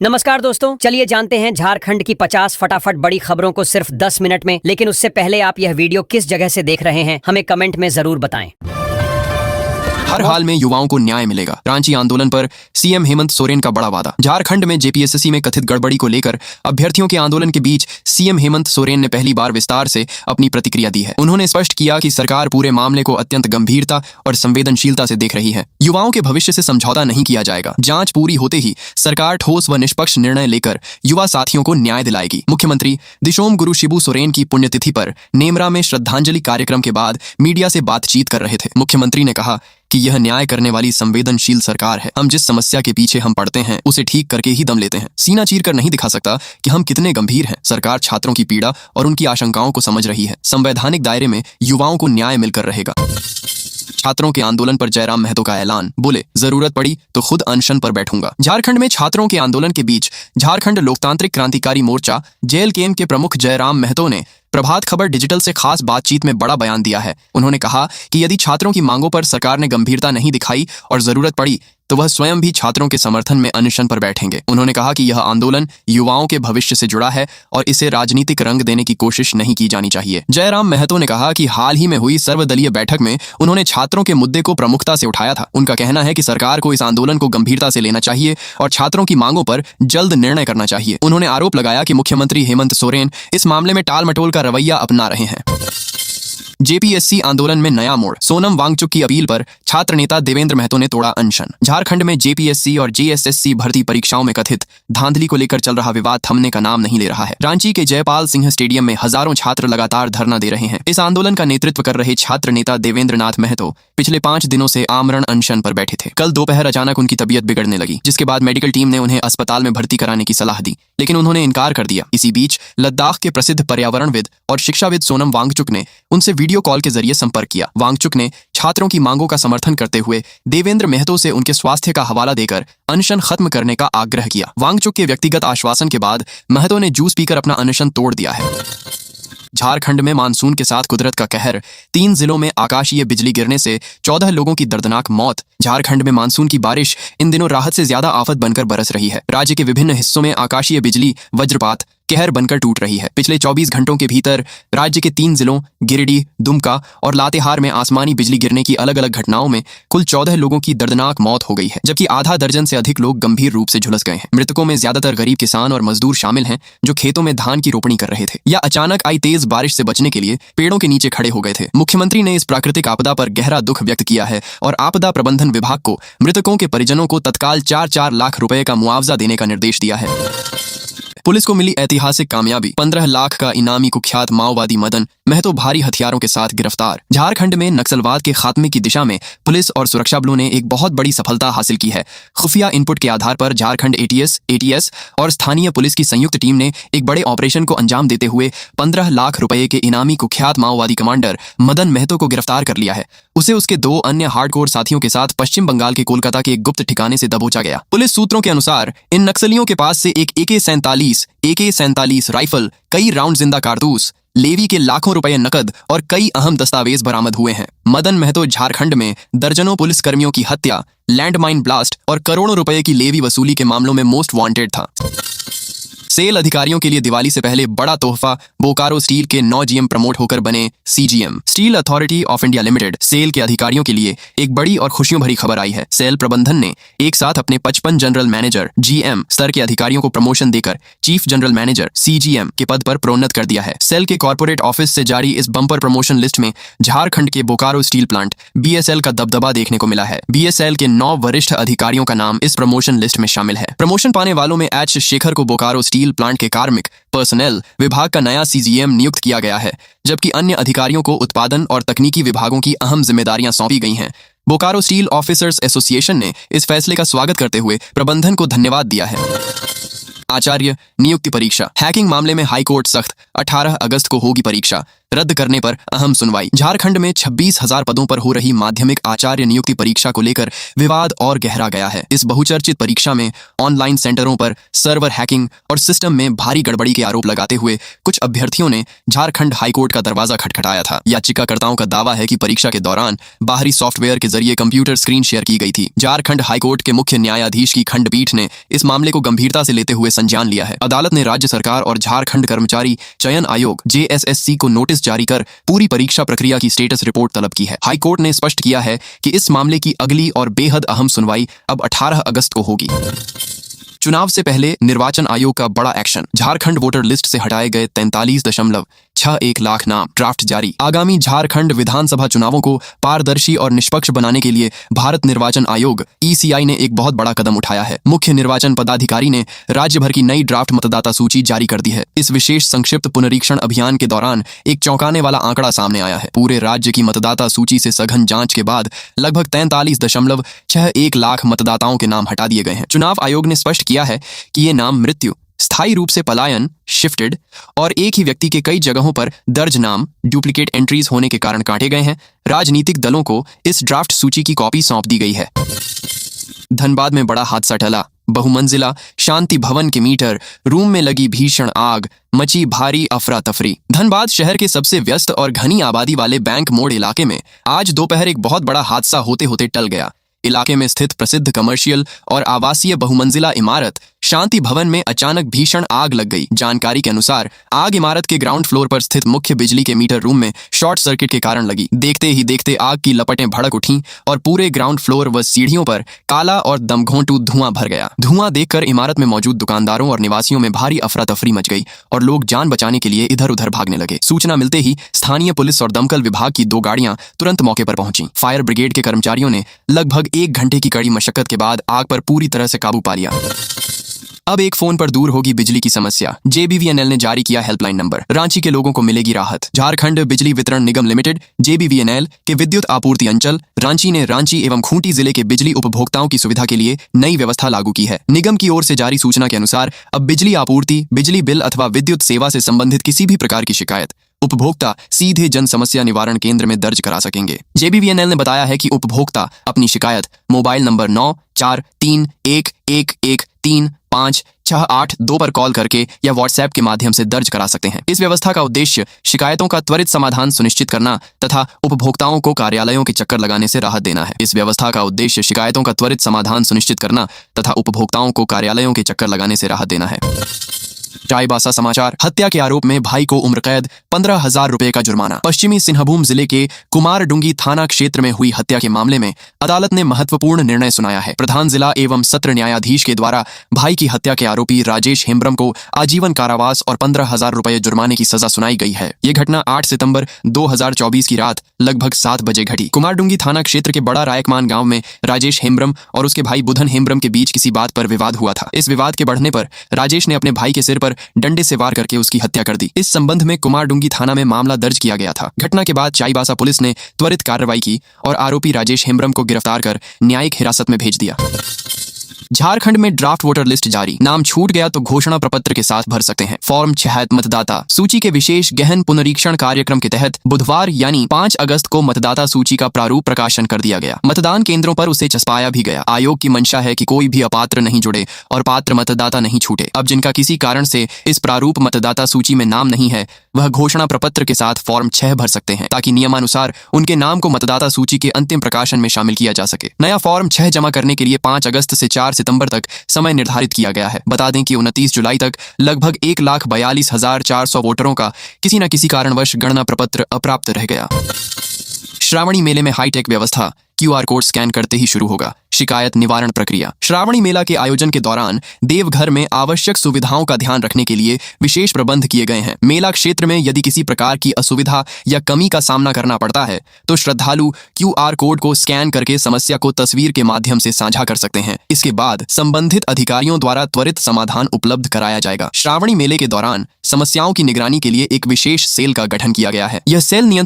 नमस्कार दोस्तों, चलिए जानते हैं झारखंड की 50 फटाफट बड़ी खबरों को सिर्फ 10 मिनट में। लेकिन उससे पहले आप यह वीडियो किस जगह से देख रहे हैं हमें कमेंट में जरूर बताएं। हर हाल में युवाओं को न्याय मिलेगा। रांची आंदोलन पर सीएम हेमंत सोरेन का बड़ा वादा। झारखंड में जेपीएसएससी में कथित गड़बड़ी को लेकर अभ्यर्थियों के आंदोलन के बीच सीएम हेमंत सोरेन ने पहली बार विस्तार से अपनी प्रतिक्रिया दी है। उन्होंने स्पष्ट किया कि सरकार पूरे मामले को अत्यंत गंभीरता और संवेदनशीलता से देख रही है। युवाओं के भविष्य से समझौता नहीं किया जाएगा। जांच पूरी होते ही सरकार ठोस व निष्पक्ष निर्णय लेकर युवा साथियों को न्याय दिलाएगी। मुख्यमंत्री दिशोम गुरु शिबू सोरेन की पुण्यतिथि पर नेमरा में श्रद्धांजलि कार्यक्रम के बाद मीडिया से बातचीत कर रहे थे। मुख्यमंत्री ने कहा कि यह न्याय करने वाली संवेदनशील सरकार है। हम जिस समस्या के पीछे हम पड़ते हैं उसे ठीक करके ही दम लेते हैं। सीना चीर कर नहीं दिखा सकता कि हम कितने गंभीर हैं। सरकार छात्रों की पीड़ा और उनकी आशंकाओं को समझ रही है। संवैधानिक दायरे में युवाओं को न्याय मिलकर रहेगा। छात्रों के आंदोलन पर जयराम महतो का ऐलान। बोले, जरूरत पड़ी तो खुद अनशन पर बैठूंगा। झारखंड में छात्रों के आंदोलन के बीच झारखंड लोकतांत्रिक क्रांतिकारी मोर्चा जेएलकेएम के प्रमुख जयराम महतो ने प्रभात खबर डिजिटल से खास बातचीत में बड़ा बयान दिया है। उन्होंने कहा कि यदि छात्रों की मांगों पर सरकार ने गंभीरता नहीं दिखाई और जरूरत पड़ी तो वह स्वयं भी छात्रों के समर्थन में अनशन पर बैठेंगे। उन्होंने कहा कि यह आंदोलन युवाओं के भविष्य से जुड़ा है और इसे राजनीतिक रंग देने की कोशिश नहीं की जानी चाहिए। जयराम महतो ने कहा कि हाल ही में हुई सर्वदलीय बैठक में उन्होंने छात्रों के मुद्दे को प्रमुखता से उठाया था। उनका कहना है कि सरकार को इस आंदोलन को गंभीरता से लेना चाहिए और छात्रों की मांगों पर जल्द निर्णय करना चाहिए। उन्होंने आरोप लगाया कि मुख्यमंत्री हेमंत सोरेन इस मामले में टाल मटोल का रवैया अपना रहे हैं। जेपीएससी आंदोलन में नया मोड़। सोनम वांगचुक की अपील पर छात्र नेता देवेंद्र महतो ने तोड़ा अनशन। झारखंड में जेपीएससी और जेएसएससी भर्ती परीक्षाओं में कथित धांधली को लेकर चल रहा विवाद थमने का नाम नहीं ले रहा है। रांची के जयपाल सिंह स्टेडियम में हजारों छात्र लगातार धरना दे रहे हैं। इस आंदोलन का नेतृत्व कर रहे छात्र नेता देवेंद्र नाथ महतो पिछले 5 दिनों से आमरण अनशन पर बैठे थे। कल दोपहर अचानक उनकी तबीयत बिगड़ने लगी, जिसके बाद मेडिकल टीम ने उन्हें अस्पताल में भर्ती कराने की सलाह दी, लेकिन उन्होंने इनकार कर दिया। इसी बीच लद्दाख के प्रसिद्ध पर्यावरणविद और शिक्षाविद सोनम वांगचुक ने उनसे वीडियो कॉल के जरिए संपर्क किया। वांगचुक ने छात्रों की मांगों का समर्थन करते हुए देवेंद्र महतो से उनके स्वास्थ्य का हवाला देकर अनशन खत्म करने का आग्रह किया। वांगचुक के व्यक्तिगत आश्वासन के बाद महतो ने जूस पीकर अपना अनशन तोड़ दिया है। झारखंड में मानसून के साथ कुदरत का कहर। 3 जिलों में आकाशीय बिजली गिरने से 14 लोगों की दर्दनाक मौत। झारखंड में मानसून की बारिश इन दिनों राहत से ज्यादा आफत बनकर बरस रही है। राज्य के विभिन्न हिस्सों में आकाशीय बिजली वज्रपात कहर बनकर टूट रही है। पिछले 24 घंटों के भीतर राज्य के 3 जिलों गिरिडीह, दुमका और लातेहार में आसमानी बिजली गिरने की अलग अलग घटनाओं में कुल 14 लोगों की दर्दनाक मौत हो गई है, जबकि आधा दर्जन से अधिक लोग गंभीर रूप से झुलस गए हैं। मृतकों में ज्यादातर गरीब किसान और मजदूर शामिल हैं जो खेतों में धान की रोपणी कर रहे थे या अचानक आई तेज बारिश से बचने के लिए पेड़ों के नीचे खड़े हो गए थे। मुख्यमंत्री ने इस प्राकृतिक आपदा पर गहरा दुख व्यक्त किया है और आपदा प्रबंधन विभाग को मृतकों के परिजनों को तत्काल 4-4 लाख रुपए का मुआवजा देने का निर्देश दिया है। पुलिस को मिली ऐतिहासिक कामयाबी। 15 लाख का इनामी कुख्यात माओवादी मदन महतो भारी हथियारों के साथ गिरफ्तार। झारखंड में नक्सलवाद के खात्मे की दिशा में पुलिस और सुरक्षा बलों ने एक बहुत बड़ी सफलता हासिल की है। खुफिया इनपुट के आधार पर झारखंड एटीएस और स्थानीय पुलिस की संयुक्त टीम ने एक बड़े ऑपरेशन को अंजाम देते हुए 15 लाख रुपए के इनामी कुख्यात माओवादी कमांडर मदन महतो को गिरफ्तार कर लिया है। उसे उसके 2 अन्य हार्डकोर साथियों के साथ पश्चिम बंगाल के कोलकाता के एक गुप्त ठिकाने से दबोचा गया। पुलिस सूत्रों के अनुसार इन नक्सलियों के पास से एक AK-47 राइफल, कई राउंड जिंदा कारतूस, लेवी के लाखों रुपए नकद और कई अहम दस्तावेज बरामद हुए हैं। मदन महतो झारखंड में दर्जनों पुलिसकर्मियों की हत्या, लैंडमाइन ब्लास्ट और करोड़ों रुपए की लेवी वसूली के मामलों में मोस्ट वांटेड था। सेल अधिकारियों के लिए दिवाली से पहले बड़ा तोहफा। बोकारो स्टील के 9 GM प्रमोट होकर बने CGM, steel authority of India limited. SAIL के अधिकारियों के लिए एक बड़ी और खुशियों भरी खबर आई है। सेल प्रबंधन ने एक साथ अपने 55 जनरल मैनेजर GM स्तर के अधिकारियों को प्रमोशन देकर चीफ जनरल मैनेजर CGM के पद पर प्रोन्नत कर दिया है। सेल के कॉर्पोरेट ऑफिस से जारी इस बम्पर प्रमोशन लिस्ट में झारखंड के बोकारो स्टील प्लांट BSL का दबदबा देखने को मिला है। BSL के 9 वरिष्ठ अधिकारियों का नाम इस प्रमोशन लिस्ट में शामिल है। प्रमोशन पाने वालों में H शेखर को बोकारो स्टील प्लांट के कार्मिक पर्सनल विभाग का नया CGM नियुक्त किया गया है, जबकि अन्य अधिकारियों को उत्पादन और तकनीकी विभागों की अहम जिम्मेदारियां सौंपी गई हैं। बोकारो स्टील ऑफिसर्स एसोसिएशन ने इस फैसले का स्वागत करते हुए प्रबंधन को धन्यवाद दिया है। आचार्य नियुक्ति परीक्षा। हैकिंग मामले में हाईकोर्ट सख्त। 18 अगस्त को होगी परीक्षा। रद्द करने पर अहम सुनवाई। झारखंड में 26,000 पदों पर हो रही माध्यमिक आचार्य नियुक्ति परीक्षा को लेकर विवाद और गहरा गया है। इस बहुचर्चित परीक्षा में ऑनलाइन सेंटरों पर सर्वर हैकिंग और सिस्टम में भारी गड़बड़ी के आरोप लगाते हुए कुछ अभ्यर्थियों ने झारखंड हाईकोर्ट का दरवाजा खटखटाया था। याचिकाकर्ताओं का दावा है कि परीक्षा के दौरान बाहरी सॉफ्टवेयर के जरिए कंप्यूटर स्क्रीन शेयर की गई थी। झारखंड हाईकोर्ट के मुख्य न्यायाधीश की खंडपीठ ने इस मामले को गंभीरता से लेते हुए संज्ञान लिया है। अदालत ने राज्य सरकार और झारखंड कर्मचारी चयन आयोग JSSC को नोटिस जारी कर पूरी परीक्षा प्रक्रिया की स्टेटस रिपोर्ट तलब की है। हाईकोर्ट ने स्पष्ट किया है कि इस मामले की अगली और बेहद अहम सुनवाई अब 18 अगस्त को होगी। चुनाव से पहले निर्वाचन आयोग का बड़ा एक्शन। झारखंड वोटर लिस्ट से हटाए गए 43.61 लाख नाम। ड्राफ्ट जारी। आगामी झारखंड विधानसभा चुनावों को पारदर्शी और निष्पक्ष बनाने के लिए भारत निर्वाचन आयोग ECI ने एक बहुत बड़ा कदम उठाया है। मुख्य निर्वाचन पदाधिकारी ने राज्य भर की नई ड्राफ्ट मतदाता सूची जारी कर दी है। इस विशेष संक्षिप्त पुनरीक्षण अभियान के दौरान एक चौंकाने वाला आंकड़ा सामने आया है। पूरे राज्य की मतदाता सूची से सघन जांच के बाद लगभग 43.61 लाख मतदाताओं के नाम हटा दिए गए हैं। चुनाव आयोग ने स्पष्ट किया है कि ये नाम मृत्यु, स्थायी रूप से पलायन, शिफ्टेड और एक ही व्यक्ति के कई जगहों पर दर्ज नाम डुप्लीकेट एंट्रीज होने के कारण काटे गए हैं। राजनीतिक दलों को इस ड्राफ्ट सूची की कॉपी सौंप दी गई है। धनबाद में बड़ा हादसा टला। बहुमंजिला शांति भवन के मीटर रूम में लगी भीषण आग, मची भारी अफरा तफरी। धनबाद शहर के सबसे व्यस्त और घनी आबादी वाले बैंक मोड़ इलाके में आज दोपहर एक बहुत बड़ा हादसा होते होते टल गया। इलाके में स्थित प्रसिद्ध कमर्शियल और आवासीय बहुमंजिला इमारत शांति भवन में अचानक भीषण आग लग गई। जानकारी के अनुसार आग इमारत के ग्राउंड फ्लोर पर स्थित मुख्य बिजली के मीटर रूम में शॉर्ट सर्किट के कारण लगी। देखते ही देखते आग की लपटें भड़क उठीं और पूरे ग्राउंड फ्लोर व सीढ़ियों पर काला और दमघोंटू धुआं भर गया। धुआं देखकर इमारत में मौजूद दुकानदारों और निवासियों में भारी अफरा तफरी मच गई और लोग जान बचाने के लिए इधर उधर भागने लगे। सूचना मिलते ही स्थानीय पुलिस और दमकल विभाग की 2 गाड़ियां तुरंत मौके पर पहुंची। फायर ब्रिगेड के कर्मचारियों ने लगभग 1 घंटे की कड़ी मशक्कत के बाद आग पर पूरी तरह से काबू पा लिया। अब एक फोन पर दूर होगी बिजली की समस्या। JBVNL ने जारी किया हेल्पलाइन नंबर। रांची के लोगों को मिलेगी राहत। झारखंड बिजली वितरण निगम लिमिटेड JBVNL के विद्युत आपूर्ति अंचल रांची ने रांची एवं खूंटी जिले के बिजली उपभोक्ताओं की सुविधा के लिए नई व्यवस्था लागू की है। निगम की ओर से जारी सूचना के अनुसार अब बिजली आपूर्ति, बिजली बिल अथवा विद्युत सेवा से संबंधित किसी भी प्रकार की शिकायत उपभोक्ता सीधे जन समस्या निवारण केंद्र में दर्ज करा सकेंगे। JBVNL ने बताया है कि उपभोक्ता अपनी शिकायत मोबाइल नंबर 9431113568 पर कॉल करके या व्हाट्सएप के माध्यम से दर्ज करा सकते हैं। इस व्यवस्था का उद्देश्य शिकायतों का त्वरित समाधान सुनिश्चित करना तथा उपभोक्ताओं को कार्यालयों के चक्कर लगाने से राहत देना है। इस व्यवस्था का उद्देश्य शिकायतों का त्वरित समाधान सुनिश्चित करना तथा उपभोक्ताओं को कार्यालयों के चक्कर लगाने से राहत देना है। चाईबासा समाचार। हत्या के आरोप में भाई को उम्र कैद, 15,000 रुपए का जुर्माना। पश्चिमी सिंहभूम जिले के कुमारडुंगी थाना क्षेत्र में हुई हत्या के मामले में अदालत ने महत्वपूर्ण निर्णय सुनाया है। प्रधान जिला एवं सत्र न्यायाधीश के द्वारा भाई की हत्या के आरोपी राजेश हेम्ब्रम को आजीवन कारावास और 15,000 रुपए जुर्माने की सजा सुनाई गई है। ये घटना 8 सितंबर 2024 की रात लगभग 7 बजे घटी। कुमारडुंगी थाना क्षेत्र के बड़ा रायकमान गांव में राजेश हेम्ब्रम और उसके भाई बुधन हेम्ब्रम के बीच किसी बात पर विवाद हुआ था। इस विवाद के बढ़ने पर राजेश ने अपने भाई के सिर पर डंडे से वार करके उसकी हत्या कर दी। इस संबंध में कुमारडुंगी थाना में मामला दर्ज किया गया था। घटना के बाद चाईबासा पुलिस ने त्वरित कार्रवाई की और आरोपी राजेश हेम्ब्रम को गिरफ्तार कर न्यायिक हिरासत में भेज दिया। झारखंड में ड्राफ्ट वोटर लिस्ट जारी। नाम छूट गया तो घोषणा प्रपत्र के साथ भर सकते हैं। फॉर्म 6 मतदाता सूची के विशेष गहन पुनरीक्षण कार्यक्रम के तहत बुधवार यानी 5 अगस्त को मतदाता सूची का प्रारूप प्रकाशन कर दिया गया। मतदान केंद्रों पर उसे चस्पाया भी गया। आयोग की मंशा है कि कोई भी अपात्र नहीं जुड़े और पात्र मतदाता नहीं छूटे। अब जिनका किसी कारण से इस प्रारूप मतदाता सूची में नाम नहीं है वह घोषणा प्रपत्र के साथ फॉर्म 6 भर सकते हैं ताकि नियमानुसार उनके नाम को मतदाता सूची के अंतिम प्रकाशन में शामिल किया जा सके। नया फॉर्म 6 जमा करने के लिए 5 अगस्त से 4 सितंबर तक समय निर्धारित किया गया है। बता दें कि 29 जुलाई तक लगभग 1,42,400 वोटरों का किसी न किसी कारणवश गणना प्रपत्र अप्राप्त रह गया। श्रावणी मेले में हाईटेक व्यवस्था। QR कोड स्कैन करते ही शुरू होगा शिकायत निवारण प्रक्रिया। श्रावणी मेला के आयोजन के दौरान देवघर में आवश्यक सुविधाओं का ध्यान रखने के लिए विशेष प्रबंध किए गए हैं। मेला क्षेत्र में यदि किसी प्रकार की असुविधा या कमी का सामना करना पड़ता है तो श्रद्धालु QR कोड को स्कैन करके समस्या को तस्वीर के माध्यम से साझा कर सकते हैं। इसके बाद संबंधित अधिकारियों द्वारा त्वरित समाधान उपलब्ध कराया जाएगा। श्रावणी मेले के दौरान समस्याओं की निगरानी के लिए एक विशेष सेल का गठन किया गया है। यह सेल नियंत्रण